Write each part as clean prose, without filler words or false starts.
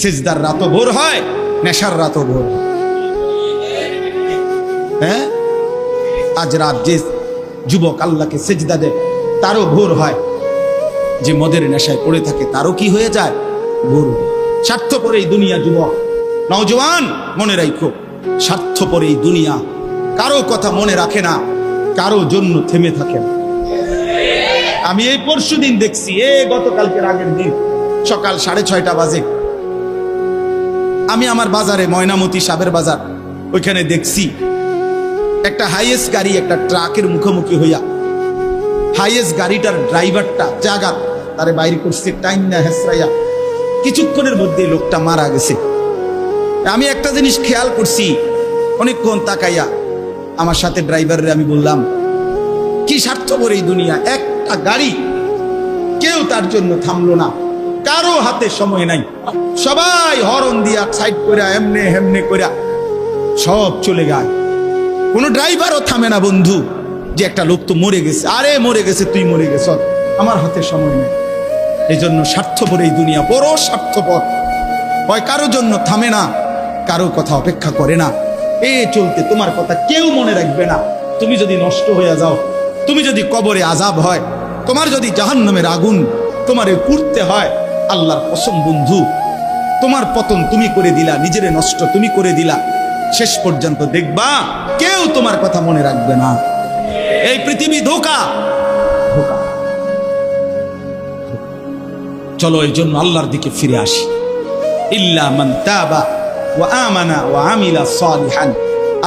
সিজদার রাতও ভোর হয়, নেশার রাতও ভোর হয়। হ্যাঁ, আজ রাত যে যুবক আল্লাহকে সিজদা দেয় তারও ভোর হয়, যে মদের নেশায় পড়ে থাকে তারও কি হয়ে যায়, ভোর। স্বার্থপর এই দুনিয়া যুবক, নওজওয়ান মনে রাখো, স্বার্থপর এই দুনিয়া, কারো কথা মনে রাখে না, কারো জন্য থেমে থাকে না। আমি এই পরশুদিন দেখছি, গতকালকের আগের দিন সকাল 6:30 বাজে আমি আমার বাজারে, ময়নামতি সাবের বাজার, ওইখানে দেখছি একটা হাইয়েস্ট গাড়ি একটা ট্রাকের মুখোমুখি হইয়া, হাইয়েস্ট গাড়িটার ড্রাইভারটা জায়গা তারে বাইরে করছে, টাইম না হেসরাইয়া, কিছুক্ষণের মধ্যে লোকটা মারা গেছে। আমি একটা জিনিস খেয়াল করছি, অনেকক্ষণ তাকাইয়া আমার সাথে ড্রাইভারের আমি বললাম, কি স্বার্থপর এই দুনিয়া, একটা গাড়ি কেউ তার জন্য থামলো না, কারো হাতে সময় নাই, সবাই হরন দিয়া সাইড করে এমনে হেমনে করে সব চলে যায়, কোনো ড্রাইভারও থামে না বন্ধু, যে একটা লোক তো মরে গেছে, আরে মরে গেছে, তুই মরে গেছ, আমার হাতে সময় নেই। এই জন্য স্বার্থপর এই দুনিয়া, বড় স্বার্থপর, হয় কারো জন্য থামে না, কারো কথা অপেক্ষা করে না। চলতে তোমার কথা কেউ মনে রাখবে না। তুমি যদি নষ্ট হয়ে যাও, তুমি যদি কবরে আযাব হয়, তোমার যদি জাহান্নামের আগুন তোমারে পুড়তে হয়, আল্লাহর কসম বন্ধু, তোমার পতন তুমি করে দিলা, নিজেরে নষ্ট তুমি করে দিলা, শেষ পর্যন্ত দেখবা কেউ তোমার কথা মনে রাখবে না। এই পৃথিবী ধোঁকা, ধোঁকা। চলো এই জন্য আল্লাহর দিকে ফিরে আসি। ইল্লা মান তাবা ওয়া আমানা ওয়া আমিলা সালিহান,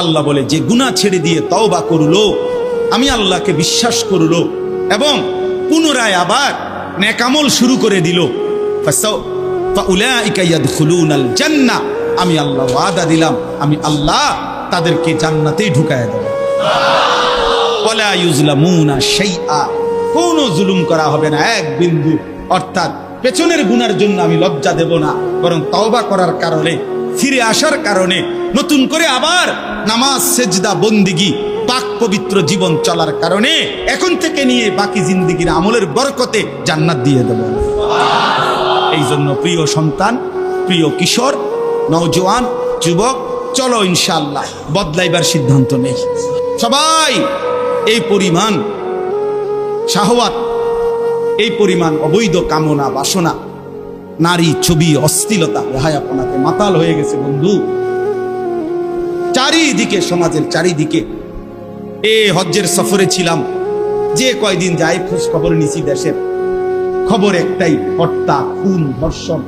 আল্লাহ বলে যে গুনাহ ছেড়ে দিয়ে তওবা করলো, আমি আল্লাহকে বিশ্বাস করলো এবং পুনরায় আবার নেক আমল শুরু করে দিল, ফাউলাইকা ইয়াদখুলুনাল জান্নাহ, আমি আল্লাহ ওয়াদা দিলাম, আমি আল্লাহ তাদেরকে জান্নাতেই ঢুকায়া দেব। ওয়ালা ইউজলামুনা শাইআ, কোনো জুলুম করা হবে না এক বিন্দু। অর্থাৎ পেছনের গুনার জন্য আমি লজ্জা দেব না, বরং তওবা করার কারণে, ফিরে আসার কারণে, নতুন করে আবার নামাজ সেজদা বন্দিগি পাক পবিত্র জীবন চলার কারণে এখন থেকে নিয়ে বাকি জিন্দেগির আমলের বরকতে জান্নাত দিয়ে দেব। এই জন্য প্রিয় সন্তান, প্রিয় কিশোর, নওজোয়ান, যুবক, চলো ইনশাআল্লাহ বদলাইবার সিদ্ধান্ত নেই। সবাই এই পরিমাণ শাহওয়াত, এই পরিমাণ অবৈধ কামনা বাসনা, নারী ছবি, অশ্লীলতা, বেহায়াপনাতে মাতাল হয়ে গেছে বন্ধু চারিদিকে, সমাজের চারিদিকে। হজ্জের সফরে ছিলাম, যে কয়দিন যাই খোঁজ খবর নিছি, দেশের খবর একটাই, হত্যা, খুন, ধর্ষণ,